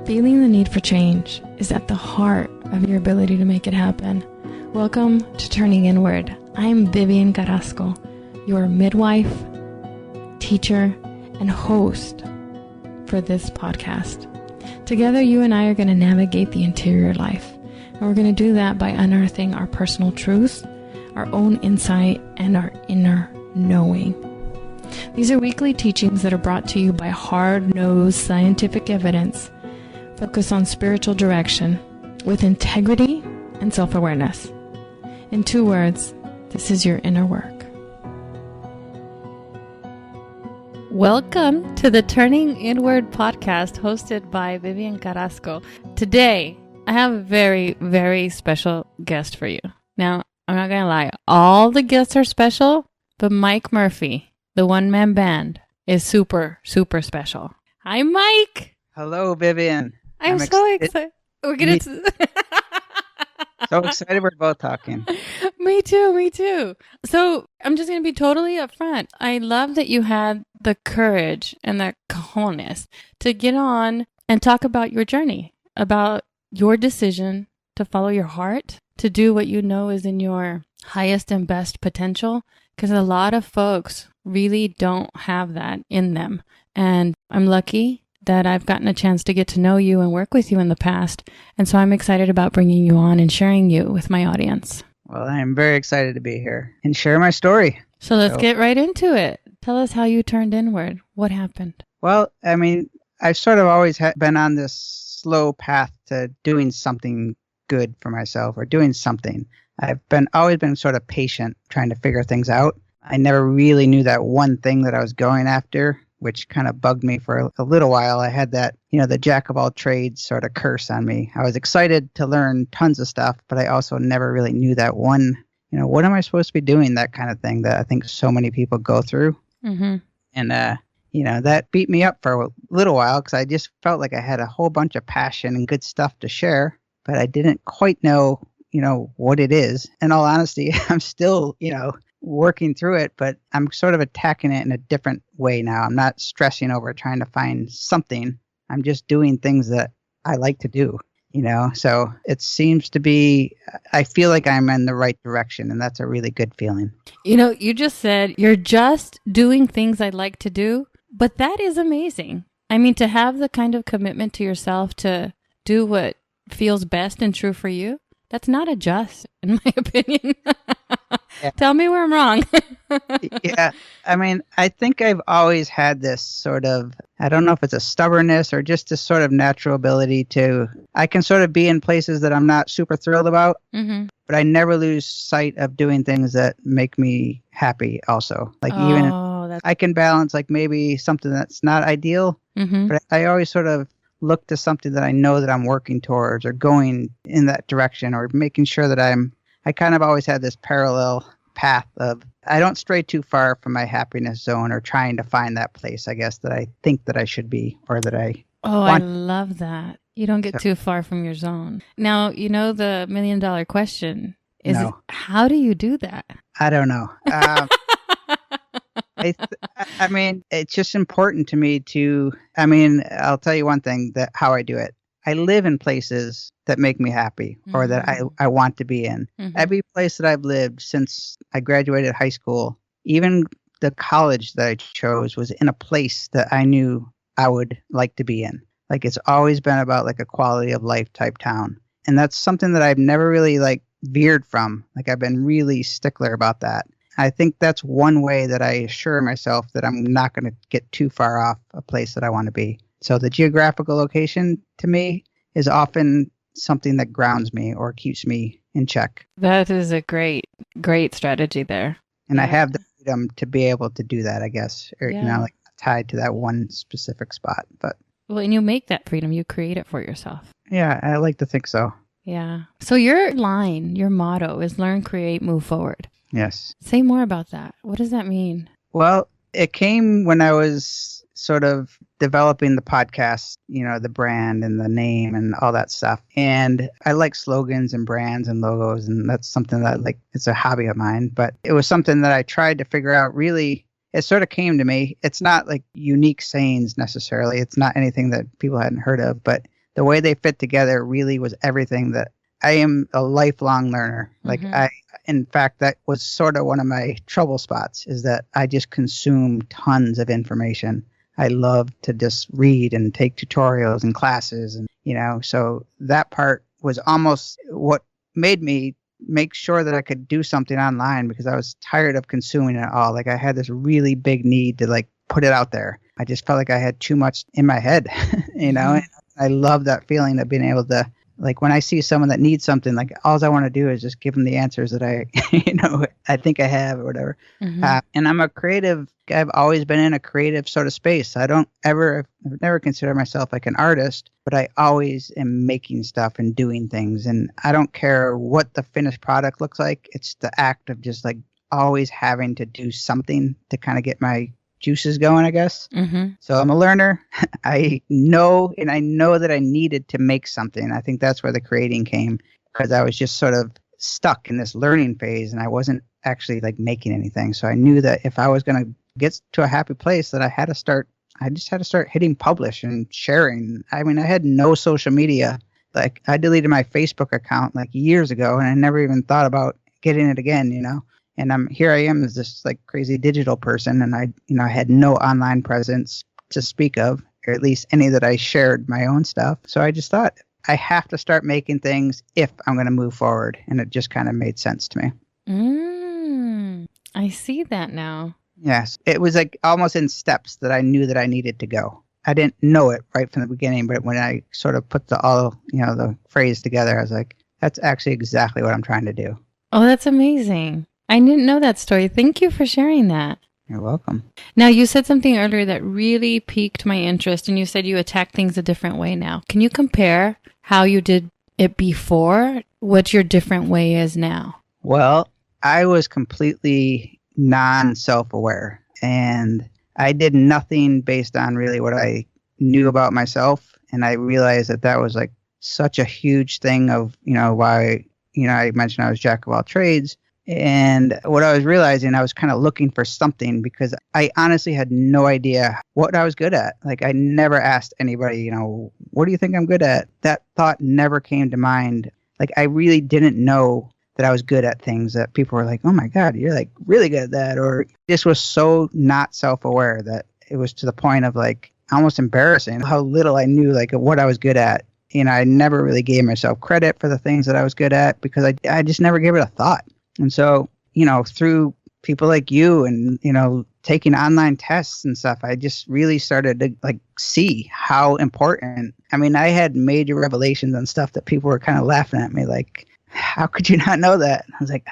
Feeling the need for change is at the heart of your ability to make it happen. Welcome to Turning Inward. I'm Vivian Carrasco, your midwife, teacher, and host for this podcast. Together, you and I are going to navigate the interior life, and we're going to do that by unearthing our personal truths, our own insight, and our inner knowing. These are weekly teachings that are brought to you by hard-nosed scientific evidence focused on spiritual direction with integrity and self-awareness. In 2 words, this is your inner work. Welcome to the Turning Inward podcast hosted by Vivian Carrasco. Today, I have a very, very special guest for you. Now, I'm not going to lie, all the guests are special, but Mike Murphy, the one-man band, is super, super special. Hi, Mike. Hello, Vivian. I'm so excited. We're going to... So excited we're both talking. Me too. So I'm just going to be totally upfront. I love that you had the courage and the cojones to get on and talk about your journey, about your decision to follow your heart, to do what you know is in your highest and best potential, because a lot of folks really don't have that in them. And I'm lucky that I've gotten a chance to get to know you and work with you in the past. And so I'm excited about bringing you on and sharing you with my audience. Well, I am very excited to be here and share my story. So let's get right into it. Tell us how you turned inward. What happened? Well, I mean, I've sort of always been on this slow path to doing something good for myself or doing something. I've always been sort of patient trying to figure things out. I never really knew that one thing that I was going after, which kind of bugged me for a little while. I had that, the jack of all trades sort of curse on me. I was excited to learn tons of stuff, but I also never really knew that one, what am I supposed to be doing? That kind of thing that I think so many people go through. Mm-hmm. And, that beat me up for a little while because I just felt like I had a whole bunch of passion and good stuff to share, but I didn't quite know, what it is. In all honesty, I'm still, working through it, but I'm sort of attacking it in a different way now. I'm not stressing over trying to find something. I'm just doing things that I like to do, so it seems to be, I feel like I'm in the right direction, and that's a really good feeling. You just said you're just doing things I like to do, but that is amazing. I mean, to have the kind of commitment to yourself to do what feels best and true for you, that's not a just, in my opinion. Yeah. Tell me where I'm wrong. Yeah. I mean, I think I've always had this sort of, I don't know if it's a stubbornness or just this sort of natural ability to, I can sort of be in places that I'm not super thrilled about, mm-hmm. but I never lose sight of doing things that make me happy also. Like I can balance like maybe something that's not ideal, mm-hmm. but I always sort of look to something that I know that I'm working towards or going in that direction or making sure that I kind of always had this parallel path of I don't stray too far from my happiness zone or trying to find that place, I guess, that I think that I should be or that I want. I love that. You don't get too far from your zone. Now, the $1 million question is, how do you do that? I don't know. I mean, it's just important to me I'll tell you one thing that how I do it. I live in places that make me happy or mm-hmm. that I want to be in. Mm-hmm. Every place that I've lived since I graduated high school, even the college that I chose was in a place that I knew I would like to be in. Like it's always been about like a quality of life type town. And that's something that I've never really like veered from. Like I've been really stickler about that. I think that's one way that I assure myself that I'm not going to get too far off a place that I want to be. So the geographical location to me is often something that grounds me or keeps me in check. That is a great, great strategy there. And I have the freedom to be able to do that, I guess, or, like tied to that one specific spot. But and you make that freedom, you create it for yourself. Yeah, I like to think so. Yeah. So your motto is learn, create, move forward. Yes. Say more about that. What does that mean? Well, it came when I was sort of developing the podcast, the brand and the name and all that stuff. And I like slogans and brands and logos, and that's something that it's a hobby of mine. But it was something that I tried to figure out really. It sort of came to me. It's not like unique sayings necessarily. It's not anything that people hadn't heard of, but the way they fit together really was everything. That I am a lifelong learner. Like in fact, that was sort of one of my trouble spots, is that I just consume tons of information. I love to just read and take tutorials and classes, and so that part was almost what made me make sure that I could do something online, because I was tired of consuming it all. Like I had this really big need to like put it out there. I just felt like I had too much in my head, And I love that feeling of being able to, like, when I see someone that needs something, like all I want to do is just give them the answers that I, I think I have or whatever. And I'm a creative. I've always been in a creative sort of space. I've never considered myself like an artist, but I always am making stuff and doing things. And I don't care what the finished product looks like. It's the act of just like always having to do something to kind of get my juices going, I guess. So I'm a learner. I know that I needed to make something. I think that's where the creating came, because I was just sort of stuck in this learning phase and I wasn't actually like making anything. So I knew that if I was going to get to a happy place, that I just had to start hitting publish and sharing. I mean, I had no social media. Like I deleted my Facebook account like years ago and I never even thought about getting it again, And here I am as this like crazy digital person, and I had no online presence to speak of, or at least any that I shared my own stuff. So I just thought I have to start making things if I'm going to move forward, and it just kind of made sense to me. I see that now. Yes, it was like almost in steps that I knew that I needed to go. I didn't know it right from the beginning, but when I sort of put the phrase together, I was like, that's actually exactly what I'm trying to do. Oh, that's amazing. I didn't know that story. Thank you for sharing that. You're welcome. Now, you said something earlier that really piqued my interest, and you said you attack things a different way now. Can you compare how you did it before, what your different way is now? Well, I was completely non-self-aware, and I did nothing based on really what I knew about myself, and I realized that was like such a huge thing of, why, I mentioned I was jack of all trades. And what I was realizing, I was kind of looking for something, because I honestly had no idea what I was good at. Like I never asked anybody, what do you think I'm good at? That thought never came to mind. Like I really didn't know that I was good at things that people were like, oh my God, you're like really good at that. Or this was so not self-aware that it was to the point of like almost embarrassing how little I knew like what I was good at. I never really gave myself credit for the things that I was good at, because I just never gave it a thought. And so, through people like you and, taking online tests and stuff, I just really started to like see how important. I mean, I had major revelations on stuff that people were kind of laughing at me like, how could you not know that? I was like,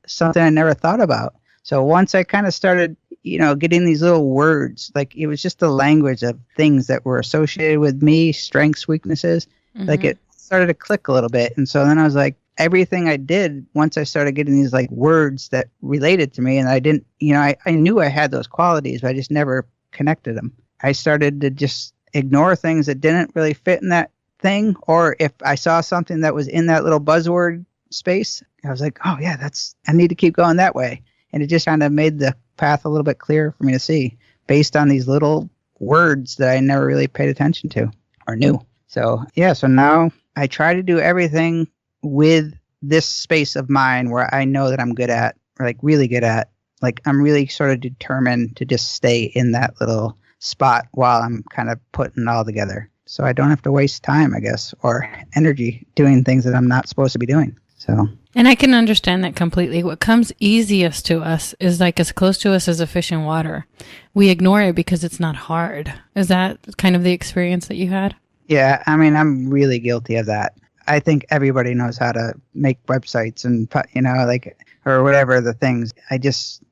something I never thought about. So once I kind of started, getting these little words, like it was just the language of things that were associated with me, strengths, weaknesses, like it started to click a little bit. And so then I was like, everything I did, once I started getting these like words that related to me, and I didn't, I knew I had those qualities, but I just never connected them. I started to just ignore things that didn't really fit in that thing. Or if I saw something that was in that little buzzword space, I was like, oh yeah, I need to keep going that way. And it just kind of made the path a little bit clearer for me to see based on these little words that I never really paid attention to or knew. So yeah, so now I try to do everything with this space of mine where I know that I'm good at, or like really good at. Like I'm really sort of determined to just stay in that little spot while I'm kind of putting it all together. So I don't have to waste time, I guess, or energy doing things that I'm not supposed to be doing. So. And I can understand that completely. What comes easiest to us is like as close to us as a fish in water. We ignore it because it's not hard. Is that kind of the experience that you had? Yeah, I mean, I'm really guilty of that. I think everybody knows how to make websites and, or whatever the things.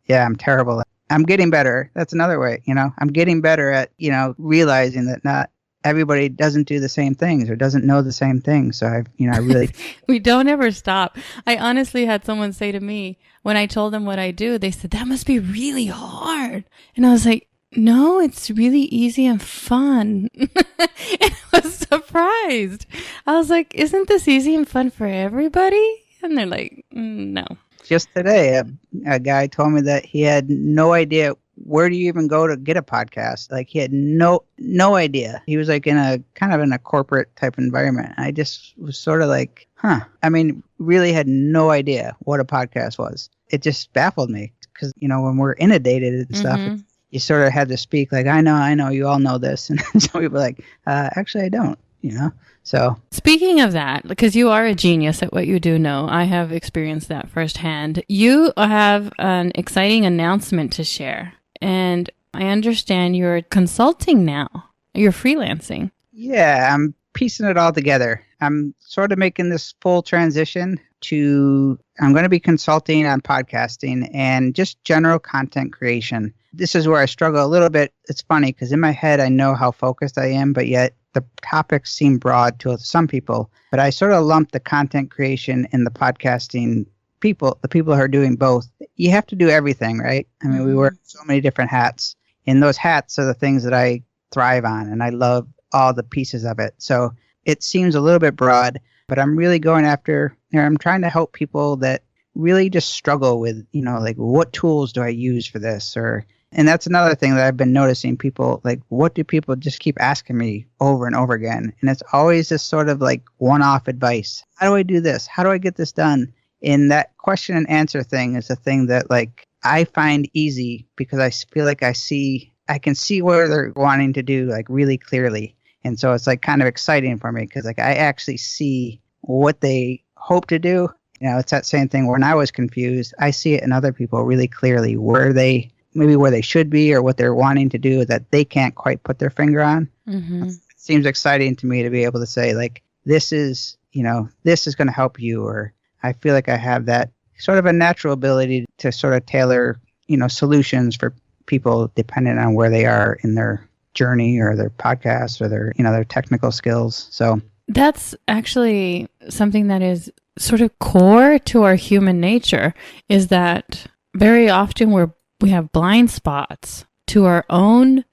I'm terrible. I'm getting better. That's another way, I'm getting better at, realizing that not everybody doesn't do the same things or doesn't know the same things. So I really. We don't ever stop. I honestly had someone say to me when I told them what I do, they said, that must be really hard. And I was like, no, it's really easy and fun. And I was surprised. I was like, isn't this easy and fun for everybody? And they're like, no. Just today, a guy told me that he had no idea where do you even go to get a podcast? Like he had no idea. He was like in a kind of in a corporate type environment. I just was sort of like, huh. I mean, really had no idea what a podcast was. It just baffled me because, you know, when we're inundated and stuff, you sort of had to speak like, I know, you all know this. And some people are like, actually, I don't, you know? So speaking of that, because you are a genius at what you do know, I have experienced that firsthand. You have an exciting announcement to share. And I understand you're consulting now. You're freelancing. Yeah, I'm piecing it all together. I'm sort of making this full transition to, I'm going to be consulting on podcasting and just general content creation. This is where I struggle a little bit. It's funny because in my head, I know how focused I am, but yet the topics seem broad to some people. But I sort of lump the content creation and the podcasting people, the people who are doing both. You have to do everything, right? I mean, we wear so many different hats, and those hats are the things that I thrive on, and I love all the pieces of it. So it seems a little bit broad, but I'm really going after, you know, I'm trying to help people that really just struggle with, you know, like what tools do I use for this? And that's another thing that I've been noticing. People like, what do people just keep asking me over and over again? And it's always this sort of like one-off advice. How do I do this? How do I get this done? And that question and answer thing is a thing that like I find easy because I feel like I can see what they're wanting to do like really clearly. And so it's like kind of exciting for me because like I actually see what they hope to do. You know, it's that same thing when I was confused. I see it in other people really clearly where they should be or what they're wanting to do that they can't quite put their finger on. It seems exciting to me to be able to say like, this is going to help you, or I feel like I have that sort of a natural ability to sort of tailor, you know, solutions for people depending on where they are in their journey or their podcast or their, you know, their technical skills. So that's actually something that is sort of core to our human nature, is that very often we have blind spots to our own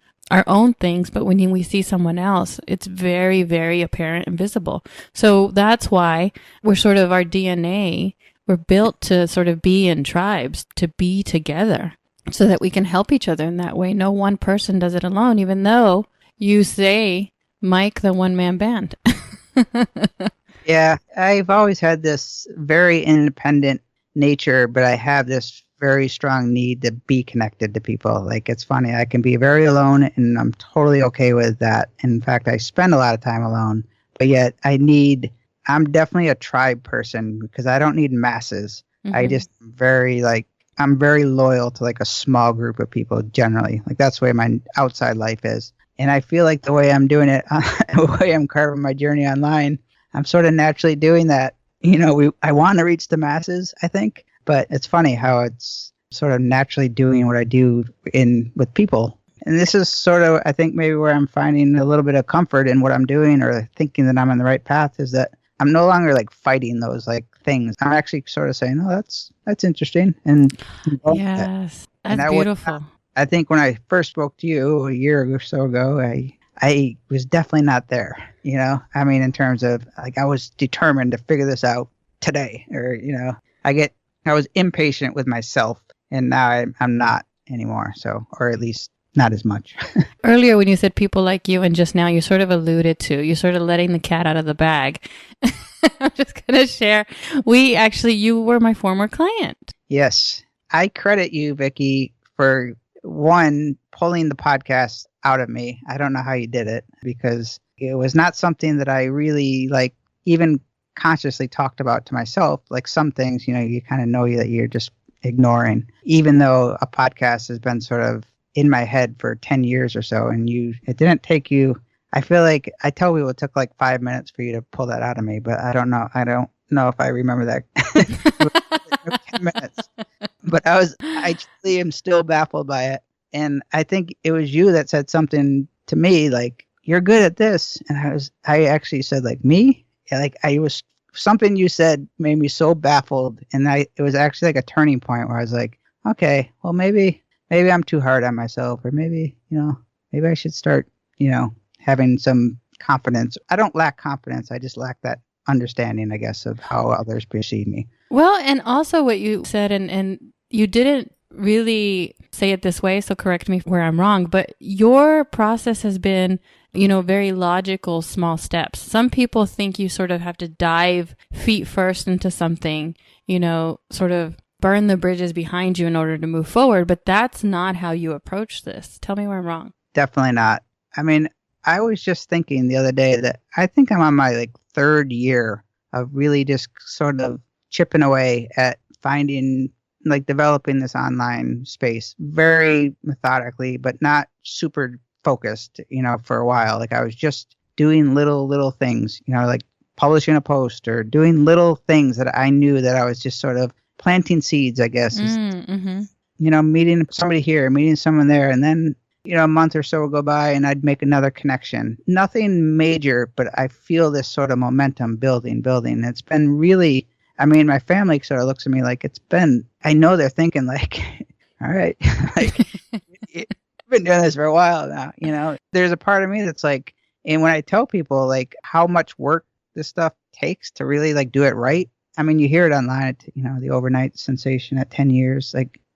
things, but when we see someone else, it's very, very apparent and visible. So that's why we're sort of our DNA, we're built to sort of be in tribes, to be together so that we can help each other in that way. No one person does it alone, even though you say, Mike, the one-man band. Yeah, I've always had this very independent nature, but I have this very strong need to be connected to people. Like, it's funny, I can be very alone and I'm totally okay with that. In fact, I spend a lot of time alone, but yet I'm definitely a tribe person because I don't need masses. I just I'm very loyal to like a small group of people generally. Like that's the way my outside life is. And I feel like the way I'm doing it, the way I'm carving my journey online, I'm sort of naturally doing that. You know, I want to reach the masses, I think. But it's funny how it's sort of naturally doing what I do with people. And this is sort of, I think, maybe where I'm finding a little bit of comfort in what I'm doing or thinking that I'm on the right path is that I'm no longer like fighting those like things. I'm actually sort of saying, oh, that's interesting. And yes, that's beautiful. I think when I first spoke to you a year or so ago, I was definitely not there. You know, I mean, in terms of like I was determined to figure this out today, or you know, I was impatient with myself, and now I'm not anymore. So, or at least not as much. Earlier, when you said people like you, and just now you sort of alluded to, you're sort of letting the cat out of the bag. I'm just going to share. You were my former client. Yes. I credit you, Vicki, for one, pulling the podcast out of me. I don't know how you did it because it was not something that I really like even consciously talked about to myself. Like some things, you know, you kind of know that you're just ignoring, even though a podcast has been sort of in my head for 10 years or so. And it didn't take you, I feel like I tell people it took like 5 minutes for you to pull that out of me, but I don't know if I remember that. 10 minutes. But I truly am still baffled by it. And I think it was you that said something to me like, you're good at this. And I actually said like, me? Yeah, like something you said made me so baffled. And it was actually like a turning point where I was like, okay, well, maybe I'm too hard on myself, or maybe I should start, having some confidence. I don't lack confidence. I just lack that understanding, I guess, of how others perceive me. Well, and also what you said, and you didn't really say it this way, so correct me where I'm wrong, but your process has been, very logical, small steps. Some people think you sort of have to dive feet first into something, sort of burn the bridges behind you in order to move forward, but that's not how you approach this. Tell me where I'm wrong. Definitely not. I mean, I was just thinking the other day that I think I'm on my third year of really just sort of chipping away at finding, developing this online space very methodically, but not super focused, for a while. I was just doing little things, like publishing a post or doing little things that I knew that I was just sort of planting seeds, I guess. Meeting somebody here, meeting someone there, and then a month or so would go by and I'd make another connection. Nothing major, but I feel this sort of momentum building. It's been really, my family sort of looks at me I know they're thinking all right, you've been doing this for a while now, There's a part of me that's and when I tell people how much work this stuff takes to really do it right, you hear it online, the overnight sensation at 10 years,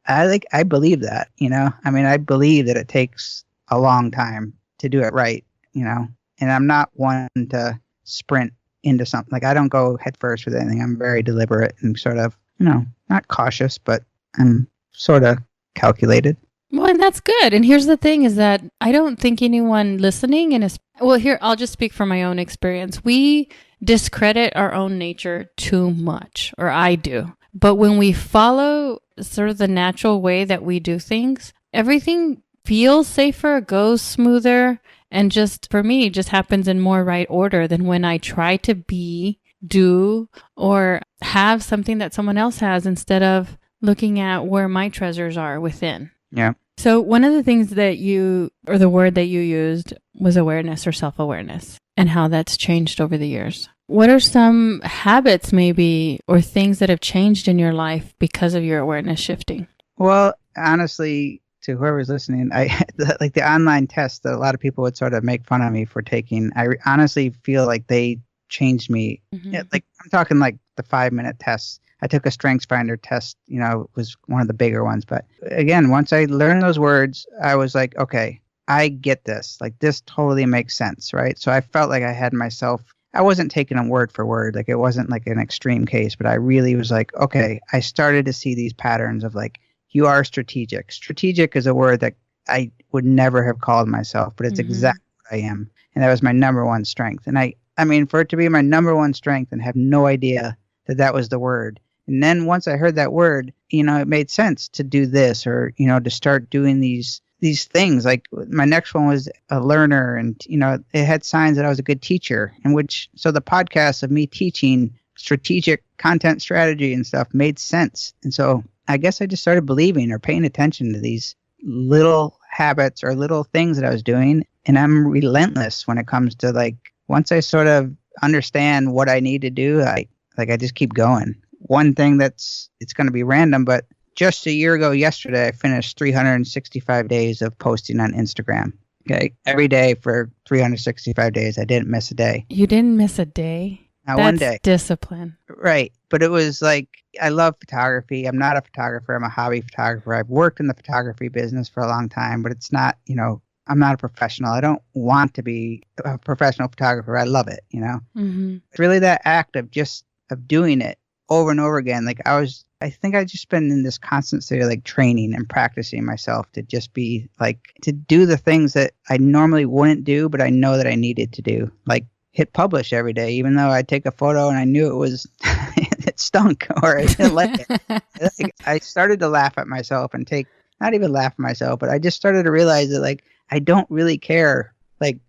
I believe that, I believe that it takes a long time to do it right, and I'm not one to sprint into something. I don't go head first with anything. I'm very deliberate and sort of, not cautious, but I'm sort of calculated. Well, and that's good. And here's the thing is that I don't think anyone listening here, I'll just speak from my own experience. We discredit our own nature too much, or I do. But when we follow sort of the natural way that we do things, everything feels safer, goes smoother, and just, for me, just happens in more right order than when I try to do, or have something that someone else has instead of looking at where my treasures are within. Yeah. So one of the things that the word that you used was awareness or self-awareness, and how that's changed over the years. What are some habits maybe or things that have changed in your life because of your awareness shifting? Well, honestly, to whoever's listening, the online test that a lot of people would sort of make fun of me for taking, I honestly feel like they changed me. Mm-hmm. I'm talking the 5-minute tests. I took a StrengthsFinder test, was one of the bigger ones. But again, once I learned those words, I was like, okay, I get this. This totally makes sense, right? So I felt like I had myself, I wasn't taking them word for word. It wasn't an extreme case, but I really was okay, I started to see these patterns of you are strategic. Strategic is a word that I would never have called myself, but it's exactly what I am. And that was my number one strength. And for it to be my number one strength and have no idea that was the word. And then once I heard that word, it made sense to do this or, to start doing these things. My next one was a learner, and, it had signs that I was a good teacher, so the podcast of me teaching strategic content strategy and stuff made sense. And so I guess I just started believing or paying attention to these little habits or little things that I was doing. And I'm relentless when it comes to once I sort of understand what I need to do, I just keep going. One thing it's going to be random, but just a year ago yesterday, I finished 365 days of posting on Instagram. Okay. Every day for 365 days. I didn't miss a day. You didn't miss a day? Not one day. Discipline. Right. But it was I love photography. I'm not a photographer. I'm a hobby photographer. I've worked in the photography business for a long time, but it's not, I'm not a professional. I don't want to be a professional photographer. I love it, Mm-hmm. It's really that act of doing it over and over again. I think I just been in this constant state of training and practicing myself to just be to do the things that I normally wouldn't do, but I know that I needed to do. Hit publish every day, even though I'd take a photo and I knew it was, it stunk or I didn't like it. I started to laugh at myself and not even laugh at myself, but I just started to realize that I don't really care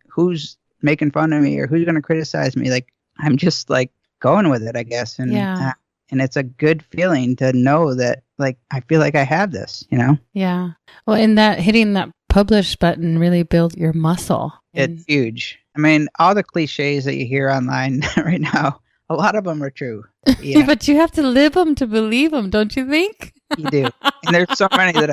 who's making fun of me or who's going to criticize me. I'm just going with it, I guess. And yeah. And it's a good feeling to know that I feel like I have this, Yeah. Well, and that hitting that publish button really builds your muscle. It's huge. All the cliches that you hear online right now, a lot of them are true. Yeah. But you have to live them to believe them, don't you think? You do. And there's so many that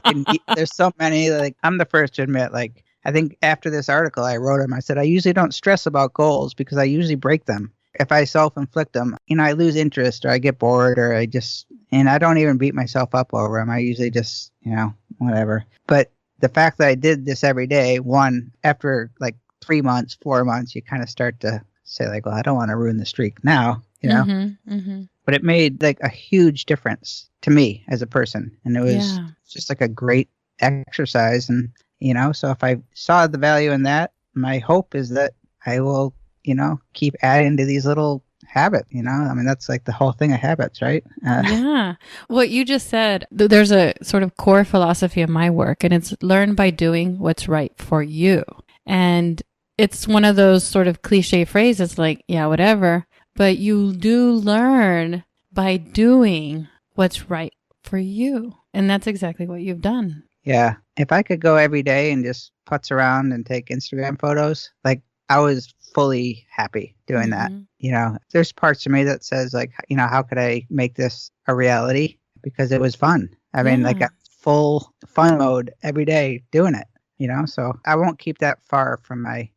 I'm the first to admit, I think after this article I wrote him, I said, I usually don't stress about goals because I usually break them. If I self-inflict them, I lose interest or I get bored or I just, And I don't even beat myself up over them. I usually just, whatever. But the fact that I did this every day, after like 3 months, 4 months, you kind of start to say like, well, I don't want to ruin the streak now, But it made like a huge difference to me as a person. And it was just like a great exercise. And, so if I saw the value in that, my hope is that I will, keep adding to these little habits, I mean, that's like the whole thing of habits, right? Yeah. What you just said, there's a sort of core philosophy of my work, and it's learn by doing what's right for you. And it's one of those sort of cliche phrases like, yeah, whatever. But you do learn by doing what's right for you. And that's exactly what you've done. Yeah. If I could go every day and just putz around and take Instagram photos, like I was fully happy doing that. There's parts of me that says like, how could I make this a reality? Because it was fun. I mean, like a full fun mode every day doing it, so I won't keep that far from my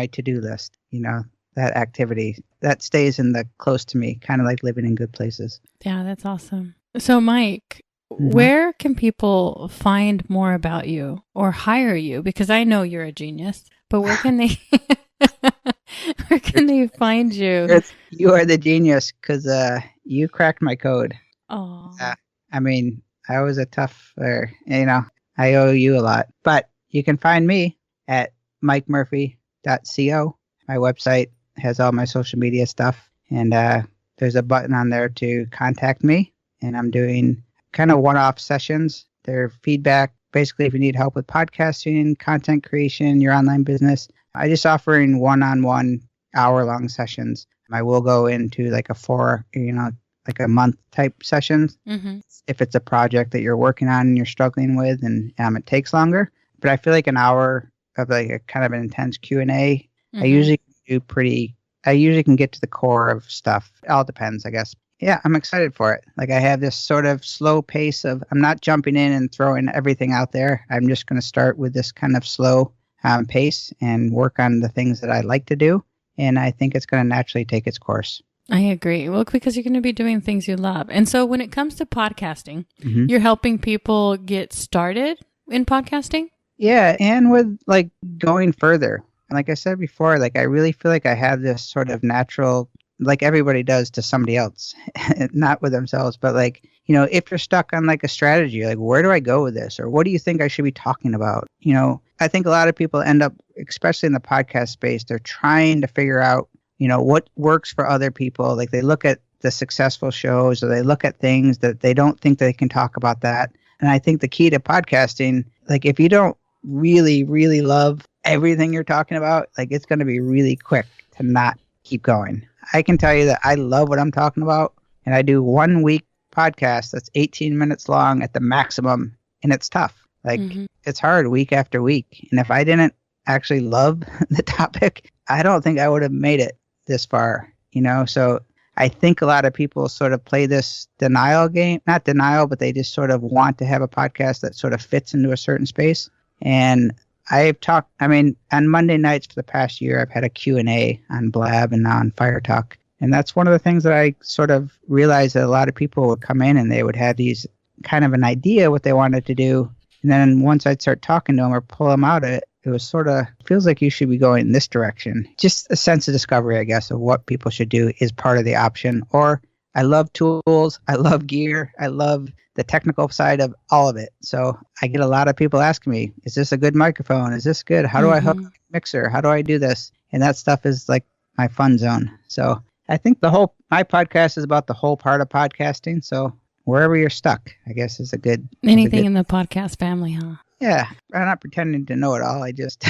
to-do list, that activity that stays in the close to me, kind of like living in good places. Yeah, that's awesome. So Mike, where can people find more about you or hire you? Because I know you're a genius, but where can they find you? You are the genius because you cracked my code. Oh, I mean, I was a tough, I owe you a lot. But you can find me at mikemurphy.co. My website has all my social media stuff, and there's a button on there to contact me. And I'm doing kind of one-off sessions. They're feedback. Basically, if you need help with podcasting, content creation, your online business, I just offering one-on-one hour-long sessions. I will go into like like a month type sessions if it's a project that you're working on and you're struggling with, and it takes longer. But I feel like an hour of like a kind of an intense Q&A, I usually can get to the core of stuff. It all depends, I guess. Yeah, I'm excited for it. Like I have this sort of slow pace of, I'm not jumping in and throwing everything out there. I'm just going to start with this kind of slow pace and work on the things that I like to do. And I think it's going to naturally take its course. I agree. Well, because you're going to be doing things you love. And so when it comes to podcasting, you're helping people get started in podcasting? Yeah, and with like going further. And like I said before, like I really feel like I have this sort of natural, like everybody does to somebody else, not with themselves, but like, if you're stuck on like a strategy, like where do I go with this? Or what do you think I should be talking about? I think a lot of people end up, especially in the podcast space, they're trying to figure out, what works for other people. Like they look at the successful shows or they look at things that they don't think they can talk about that. And I think the key to podcasting, like if you don't really, really love everything you're talking about, like it's going to be really quick to not keep going. I can tell you that I love what I'm talking about, and I do 1 week podcast that's 18 minutes long at the maximum, and it's tough. Like it's hard week after week. And if I didn't actually love the topic, I don't think I would have made it this far, So I think a lot of people sort of play this denial game, not denial, but they just sort of want to have a podcast that sort of fits into a certain space. And I've talked, on Monday nights for the past year, I've had a Q&A on Blab and now on Fire Talk. And that's one of the things that I sort of realized that a lot of people would come in and they would have these kind of an idea what they wanted to do. And then once I'd start talking to them or pull them out of it, it was sort of, feels like you should be going in this direction. Just a sense of discovery, I guess, of what people should do is part of the option. Or I love tools. I love gear. I love the technical side of all of it. So I get a lot of people asking me, is this a good microphone? Is this good? How do I hook a mixer? How do I do this? And that stuff is like my fun zone. So I think my podcast is about the whole part of podcasting. So wherever you're stuck, I guess is a good. Anything in the podcast family, huh? Yeah. I'm not pretending to know it all. I just.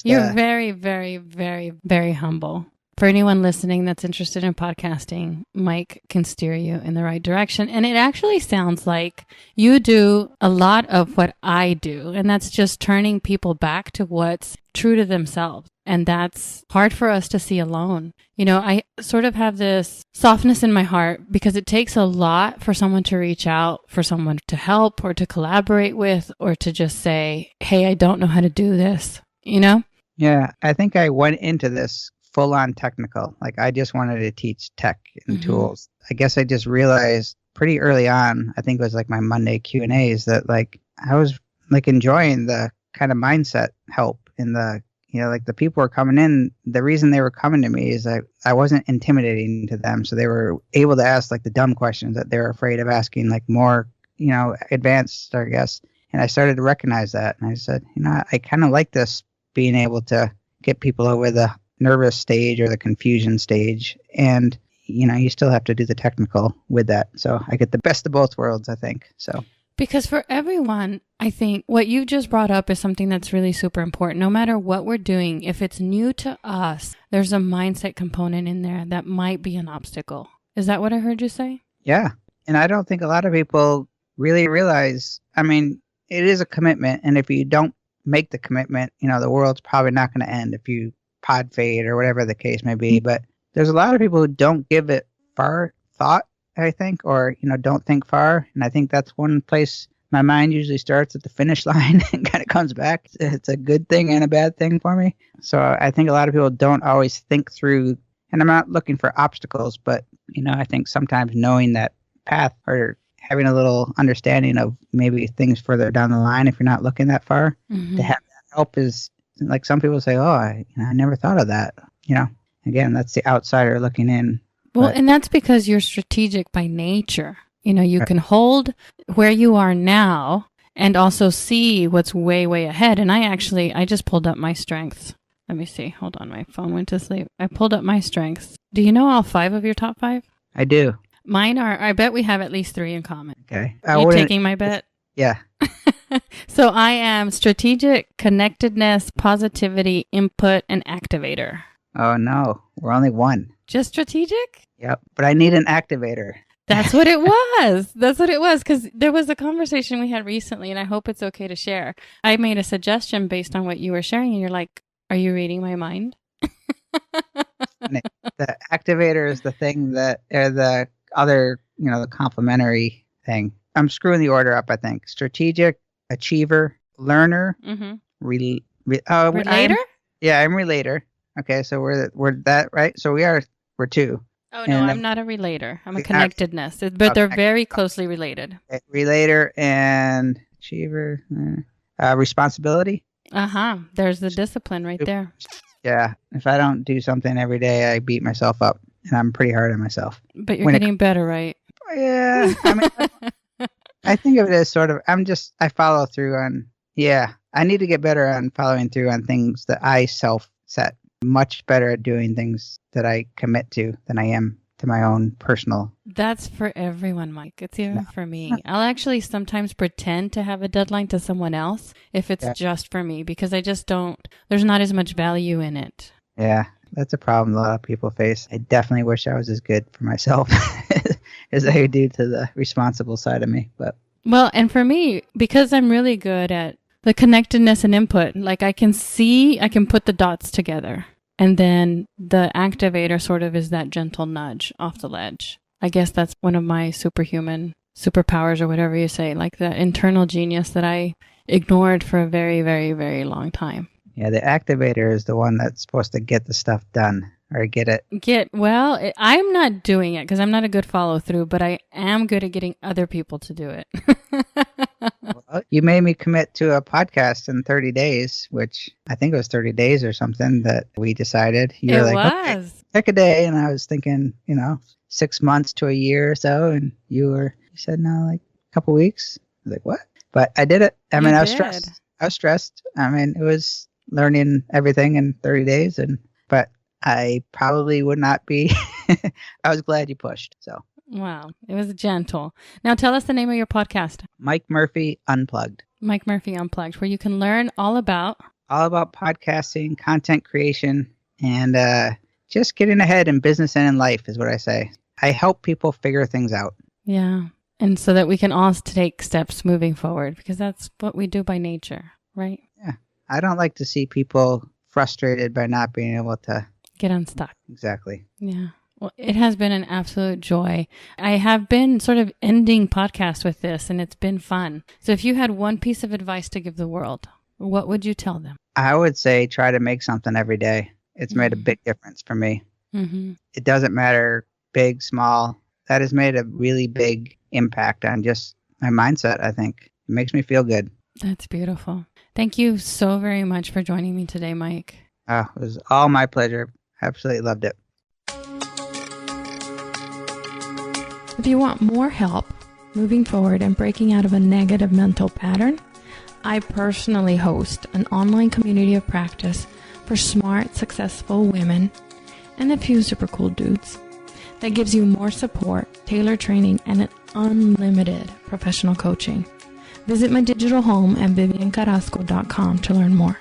You're very, very, very, very humble. For anyone listening that's interested in podcasting, Mike can steer you in the right direction. And it actually sounds like you do a lot of what I do, and that's just turning people back to what's true to themselves. And that's hard for us to see alone. I sort of have this softness in my heart because it takes a lot for someone to reach out, for someone to help or to collaborate with, or to just say, hey, I don't know how to do this, Yeah, I think I went into this full on technical. Like I just wanted to teach tech and tools. I guess I just realized pretty early on, I think it was like my Monday Q&As, that like I was like enjoying the kind of mindset help in the, like the people were coming in. The reason they were coming to me is I wasn't intimidating to them. So they were able to ask like the dumb questions that they're afraid of asking, like more, advanced, I guess. And I started to recognize that. And I said, I kind of like this, being able to get people over the nervous stage or the confusion stage. And, you still have to do the technical with that. So I get the best of both worlds, I think. So. Because for everyone, I think what you just brought up is something that's really super important. No matter what we're doing, if it's new to us, there's a mindset component in there that might be an obstacle. Is that what I heard you say? Yeah. And I don't think a lot of people really realize, it is a commitment. And if you don't make the commitment, the world's probably not going to end if you pod fade or whatever the case may be. But there's a lot of people who don't give it far thought, I think, or, don't think far. And I think that's one place my mind usually starts, at the finish line, and kind of comes back. It's a good thing and a bad thing for me. So I think a lot of people don't always think through, and I'm not looking for obstacles, but, I think sometimes knowing that path, or having a little understanding of maybe things further down the line, if you're not looking that far, to have that help is, like some people say, oh, I never thought of that. Again, that's the outsider looking in. Well, and that's because you're strategic by nature. You can hold where you are now and also see what's way, way ahead. And I just pulled up my strengths. Let me see. Hold on. My phone went to sleep. I pulled up my strengths. Do you know all 5 of your top 5? I do. Mine are, I bet we have at least 3 in common. Okay. Are you taking my bet? Yeah. So I am strategic, connectedness, positivity, input, and activator. Oh, no. We're only one. Just strategic? Yep. But I need an activator. That's what it was. That's what it was. Because there was a conversation we had recently, and I hope it's okay to share. I made a suggestion based on what you were sharing, and you're like, are you reading my mind? The activator is the thing that, or the other, the complementary thing. I'm screwing the order up, I think. Strategic, achiever, learner, relator? I'm relator. Okay, so we're that, right? So we're 2. Oh, no, I'm not a relator. I'm a connectedness, but they're very closely related. Relator and achiever, responsibility. There's the discipline right there. Yeah, if I don't do something every day, I beat myself up, and I'm pretty hard on myself. But you're getting better, right? Yeah, I think of it as sort of, I follow through on, I need to get better on following through on things that I self-set. Much better at doing things that I commit to than I am to my own personal. That's for everyone, Mike. It's even for me. I'll actually sometimes pretend to have a deadline to someone else if it's just for me, because I just don't, there's not as much value in it. Yeah, that's a problem a lot of people face. I definitely wish I was as good for myself as I do to the responsible side of me. But well, and for me, because I'm really good at the connectedness and input, like I can put the dots together. And then the activator sort of is that gentle nudge off the ledge. I guess that's one of my superhuman superpowers, or whatever you say, like the internal genius that I ignored for a very, very, very long time. Yeah, the activator is the one that's supposed to get the stuff done, or get it. I'm not doing it because I'm not a good follow through, but I am good at getting other people to do it. Well, you made me commit to a podcast in 30 days, which I think it was 30 days or something that we decided. You were like, okay, pick a day. And I was thinking, 6 months to a year or so. And you said, no, like a couple weeks. I was like, what? But I did it. I was stressed. It was learning everything in 30 days. But I probably would not be. I was glad you pushed. So. Wow. It was gentle. Now tell us the name of your podcast. Mike Murphy Unplugged. Mike Murphy Unplugged, where you can learn all about podcasting, content creation, and just getting ahead in business and in life is what I say. I help people figure things out. Yeah. And so that we can all take steps moving forward, because that's what we do by nature, right? Yeah. I don't like to see people frustrated by not being able to get unstuck. Exactly. Yeah. Well, it has been an absolute joy. I have been sort of ending podcasts with this, and it's been fun. So if you had one piece of advice to give the world, what would you tell them? I would say try to make something every day. It's made a big difference for me. It doesn't matter big, small. That has made a really big impact on just my mindset, I think. It makes me feel good. That's beautiful. Thank you so very much for joining me today, Mike. It was all my pleasure. Absolutely loved it. If you want more help moving forward and breaking out of a negative mental pattern, I personally host an online community of practice for smart, successful women and a few super cool dudes that gives you more support, tailored training, and an unlimited professional coaching. Visit my digital home at viviancarrasco.com to learn more.